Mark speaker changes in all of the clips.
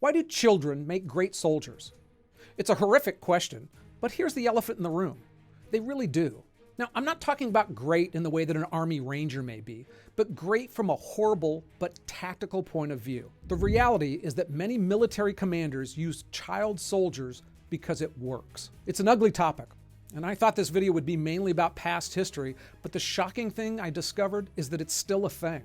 Speaker 1: Why do children make great soldiers? It's a horrific question, but here's the elephant in the room. They really do. Now, I'm not talking about great in the way that an Army Ranger may be, but great from a horrible but tactical point of view. The reality is that many military commanders use child soldiers because it works. It's an ugly topic, and I thought this video would be mainly about past history, but the shocking thing I discovered is that it's still a thing.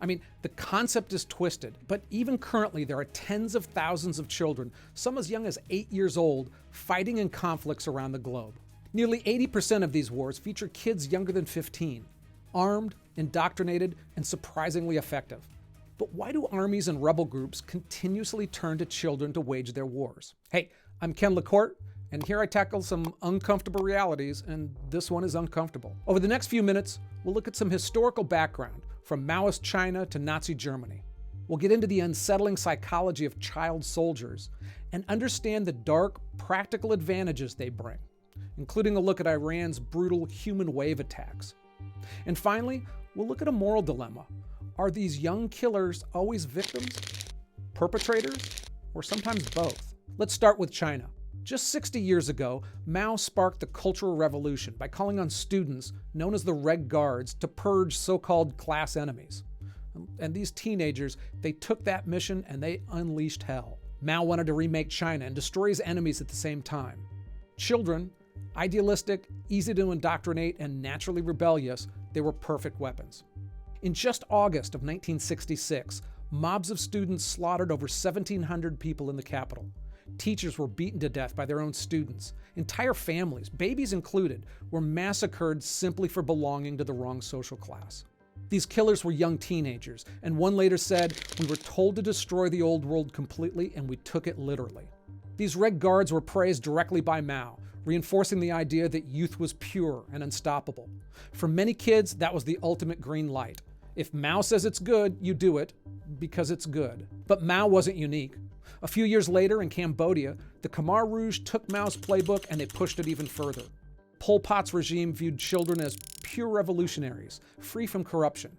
Speaker 1: I mean, the concept is twisted, but even currently there are tens of thousands of children, some as young as 8 years old, fighting in conflicts around the globe. Nearly 80% of these wars feature kids younger than 15, armed, indoctrinated, and surprisingly effective. But why do armies and rebel groups continuously turn to children to wage their wars? Hey, I'm Ken LaCorte, and here I tackle some uncomfortable realities, and this one is uncomfortable. Over the next few minutes, we'll look at some historical background, from Maoist China to Nazi Germany. We'll get into the unsettling psychology of child soldiers and understand the dark, practical advantages they bring, including a look at Iran's brutal human wave attacks. And finally, we'll look at a moral dilemma. Are these young killers always victims, perpetrators, or sometimes both? Let's start with China. Just 60 years ago, Mao sparked the Cultural Revolution by calling on students, known as the Red Guards, to purge so-called class enemies. And these teenagers, they took that mission and they unleashed hell. Mao wanted to remake China and destroy his enemies at the same time. Children, idealistic, easy to indoctrinate, and naturally rebellious, they were perfect weapons. In just August of 1966, mobs of students slaughtered over 1,700 people in the capital. Teachers were beaten to death by their own students. Entire families, babies included, were massacred simply for belonging to the wrong social class. These killers were young teenagers, and one later said, "We were told to destroy the old world completely, and we took it literally." These Red Guards were praised directly by Mao, reinforcing the idea that youth was pure and unstoppable. For many kids, that was the ultimate green light. If Mao says it's good, you do it, because it's good. But Mao wasn't unique. A few years later in Cambodia, the Khmer Rouge took Mao's playbook and they pushed it even further. Pol Pot's regime viewed children as pure revolutionaries, free from corruption.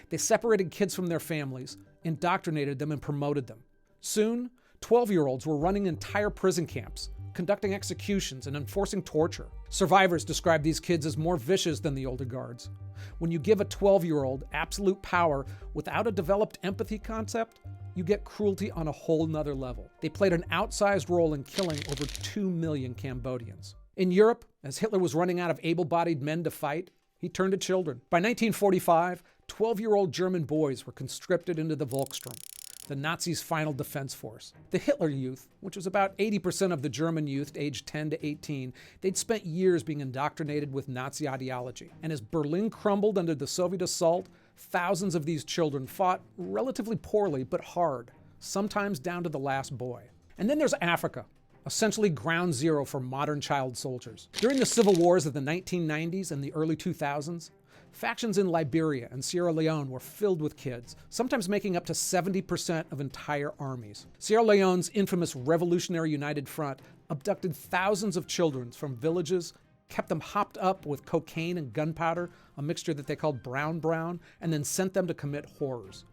Speaker 1: They separated kids from their families, indoctrinated them, and promoted them. Soon, 12-year-olds were running entire prison camps, conducting executions and enforcing torture. Survivors described these kids as more vicious than the older guards. When you give a 12-year-old absolute power without a developed empathy concept, you get cruelty on a whole nother level. They played an outsized role in killing over 2 million Cambodians. In Europe, as Hitler was running out of able-bodied men to fight, he turned to children. By 1945, 12-year-old German boys were conscripted into the Volkssturm, the Nazis' final defense force. The Hitler Youth, which was about 80% of the German youth aged 10 to 18, they'd spent years being indoctrinated with Nazi ideology. And as Berlin crumbled under the Soviet assault, thousands of these children fought relatively poorly but hard, sometimes down to the last boy. And then there's Africa, essentially ground zero for modern child soldiers. During the civil wars of the 1990s and the early 2000s, factions in Liberia and Sierra Leone were filled with kids, sometimes making up to 70% of entire armies. Sierra Leone's infamous Revolutionary United Front abducted thousands of children from villages, kept them hopped up with cocaine and gunpowder, a mixture that they called brown, and then sent them to commit horrors.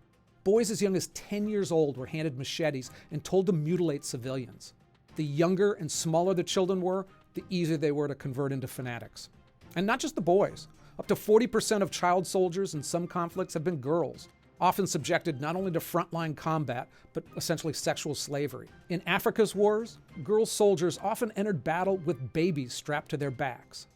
Speaker 1: Boys as young as 10 years old were handed machetes and told to mutilate civilians. The younger and smaller the children were, the easier they were to convert into fanatics. And not just the boys. Up to 40% of child soldiers in some conflicts have been girls, often subjected not only to frontline combat, but essentially sexual slavery. In Africa's wars, girl soldiers often entered battle with babies strapped to their backs.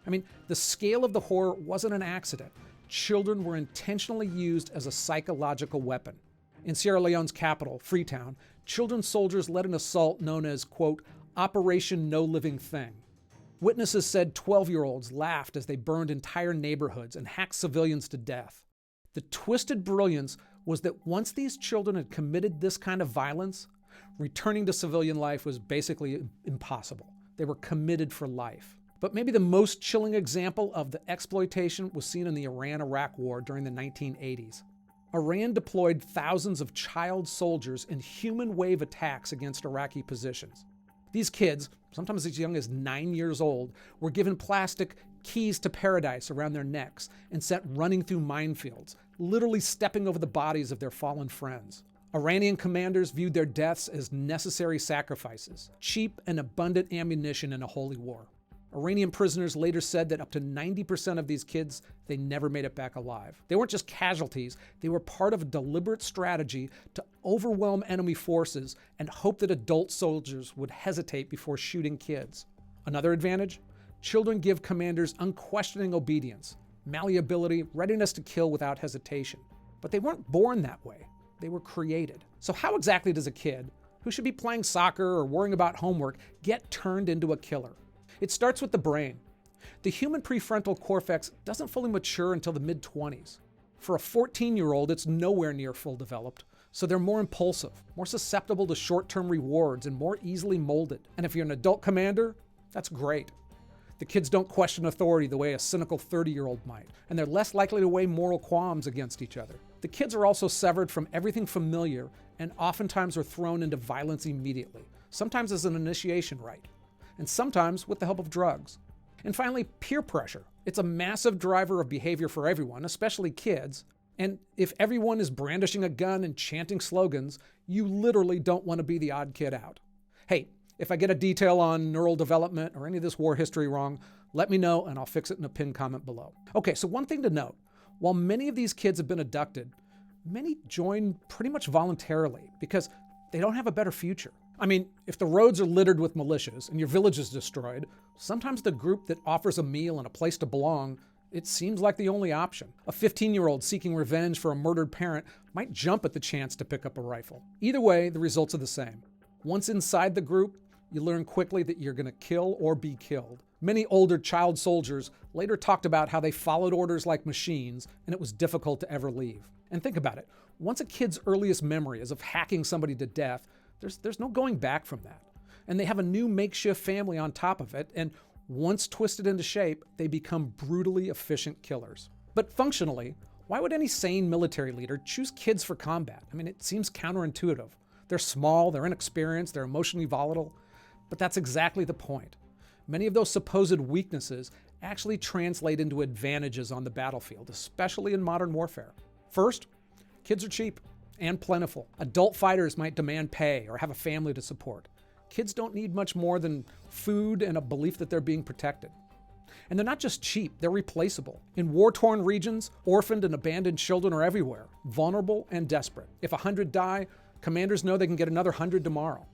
Speaker 1: I mean, the scale of the horror wasn't an accident. Children were intentionally used as a psychological weapon. In Sierra Leone's capital, Freetown, children soldiers led an assault known as, quote, Operation No Living Thing. Witnesses said 12-year-olds laughed as they burned entire neighborhoods and hacked civilians to death. The twisted brilliance was that once these children had committed this kind of violence, returning to civilian life was basically impossible. They were committed for life. But maybe the most chilling example of the exploitation was seen in the Iran-Iraq War during the 1980s. Iran deployed thousands of child soldiers in human wave attacks against Iraqi positions. These kids, sometimes as young as 9 years old, were given plastic keys to paradise around their necks and sent running through minefields, literally stepping over the bodies of their fallen friends. Iranian commanders viewed their deaths as necessary sacrifices, cheap and abundant ammunition in a holy war. Iranian prisoners later said that up to 90% of these kids, they never made it back alive. They weren't just casualties, they were part of a deliberate strategy to overwhelm enemy forces and hope that adult soldiers would hesitate before shooting kids. Another advantage? Children give commanders unquestioning obedience, malleability, readiness to kill without hesitation. But they weren't born that way. They were created. So how exactly does a kid, who should be playing soccer or worrying about homework, get turned into a killer? It starts with the brain. The human prefrontal cortex doesn't fully mature until the mid-20s. For a 14-year-old, it's nowhere near full developed, so they're more impulsive, more susceptible to short-term rewards, and more easily molded. And if you're an adult commander, that's great. The kids don't question authority the way a cynical 30-year-old might, and they're less likely to weigh moral qualms against each other. The kids are also severed from everything familiar and oftentimes are thrown into violence immediately, sometimes as an initiation rite, and sometimes with the help of drugs. And finally, peer pressure. It's a massive driver of behavior for everyone, especially kids. And if everyone is brandishing a gun and chanting slogans, you literally don't want to be the odd kid out. Hey, if I get a detail on neural development or any of this war history wrong, let me know and I'll fix it in a pinned comment below. Okay, so one thing to note, while many of these kids have been abducted, many join pretty much voluntarily because they don't have a better future. I mean, if the roads are littered with militias and your village is destroyed, sometimes the group that offers a meal and a place to belong, it seems like the only option. A 15-year-old seeking revenge for a murdered parent might jump at the chance to pick up a rifle. Either way, the results are the same. Once inside the group, you learn quickly that you're going to kill or be killed. Many older child soldiers later talked about how they followed orders like machines and it was difficult to ever leave. And think about it. Once a kid's earliest memory is of hacking somebody to death, there's no going back from that. And they have a new makeshift family on top of it, and once twisted into shape, they become brutally efficient killers. But functionally, why would any sane military leader choose kids for combat? I mean, it seems counterintuitive. They're small, they're inexperienced, they're emotionally volatile, but that's exactly the point. Many of those supposed weaknesses actually translate into advantages on the battlefield, especially in modern warfare. First, kids are cheap and plentiful. Adult fighters might demand pay or have a family to support. Kids don't need much more than food and a belief that they're being protected. And they're not just cheap, they're replaceable. In war-torn regions, orphaned and abandoned children are everywhere, vulnerable and desperate. If 100 die, commanders know they can get another 100 tomorrow.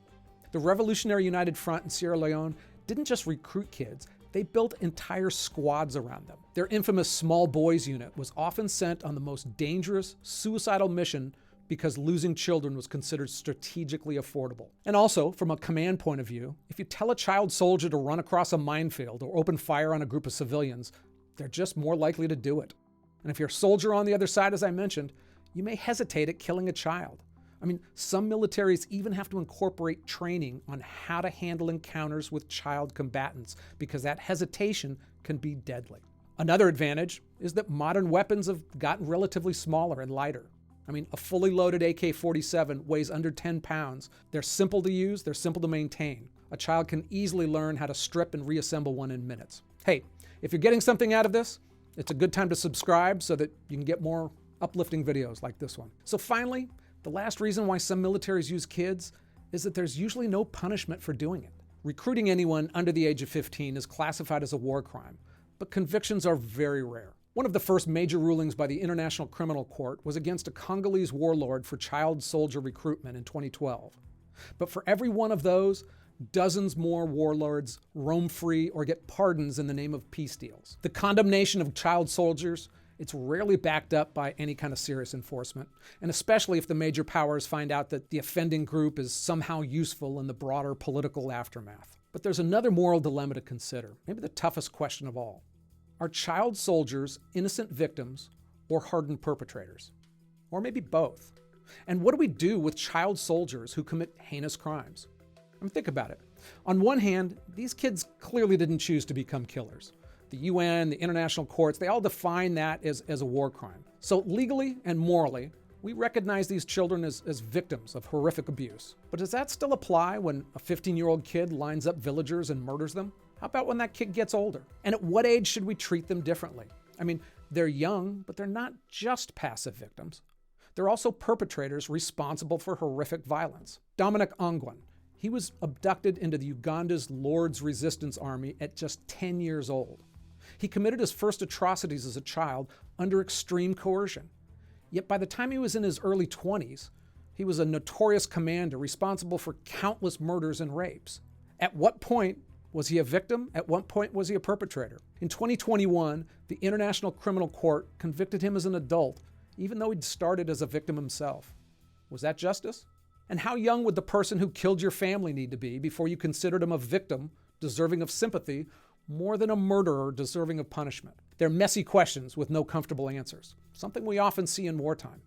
Speaker 1: The Revolutionary United Front in Sierra Leone didn't just recruit kids, they built entire squads around them. Their infamous Small Boys Unit was often sent on the most dangerous, suicidal mission because losing children was considered strategically affordable. And also, from a command point of view, if you tell a child soldier to run across a minefield or open fire on a group of civilians, they're just more likely to do it. And if you're a soldier on the other side, as I mentioned, you may hesitate at killing a child. I mean, some militaries even have to incorporate training on how to handle encounters with child combatants because that hesitation can be deadly. Another advantage is that modern weapons have gotten relatively smaller and lighter. I mean, a fully loaded AK-47 weighs under 10 pounds. They're simple to use, they're simple to maintain. A child can easily learn how to strip and reassemble one in minutes. Hey, if you're getting something out of this, it's a good time to subscribe so that you can get more uplifting videos like this one. So finally, the last reason why some militaries use kids is that there's usually no punishment for doing it. Recruiting anyone under the age of 15 is classified as a war crime, but convictions are very rare. One of the first major rulings by the International Criminal Court was against a Congolese warlord for child soldier recruitment in 2012. But for every one of those, dozens more warlords roam free or get pardons in the name of peace deals. The condemnation of child soldiers, it's rarely backed up by any kind of serious enforcement, and especially if the major powers find out that the offending group is somehow useful in the broader political aftermath. But there's another moral dilemma to consider, maybe the toughest question of all. Are child soldiers innocent victims or hardened perpetrators? Or maybe both? And what do we do with child soldiers who commit heinous crimes? I mean, think about it. On one hand, these kids clearly didn't choose to become killers. The UN, the international courts, they all define that as a war crime. So legally and morally, we recognize these children as victims of horrific abuse. But does that still apply when a 15-year-old kid lines up villagers and murders them? How about when that kid gets older? And at what age should we treat them differently? I mean, they're young, but they're not just passive victims. They're also perpetrators responsible for horrific violence. Dominic Ongwen, he was abducted into the Uganda's Lord's Resistance Army at just 10 years old. He committed his first atrocities as a child under extreme coercion. Yet by the time he was in his early 20s, he was a notorious commander responsible for countless murders and rapes. At what point was he a victim? At what point was he a perpetrator? In 2021, the International Criminal Court convicted him as an adult, even though he'd started as a victim himself. Was that justice? And how young would the person who killed your family need to be before you considered him a victim deserving of sympathy more than a murderer deserving of punishment? They're messy questions with no comfortable answers, something we often see in wartime.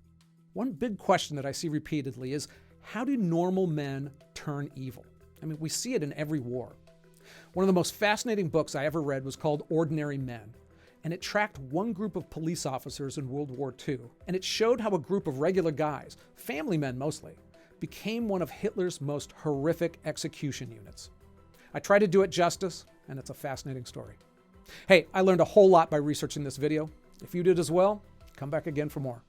Speaker 1: One big question that I see repeatedly is, how do normal men turn evil? I mean, we see it in every war. One of the most fascinating books I ever read was called Ordinary Men, and it tracked one group of police officers in World War II, and it showed how a group of regular guys, family men mostly, became one of Hitler's most horrific execution units. I try to do it justice, and it's a fascinating story. Hey, I learned a whole lot by researching this video. If you did as well, come back again for more.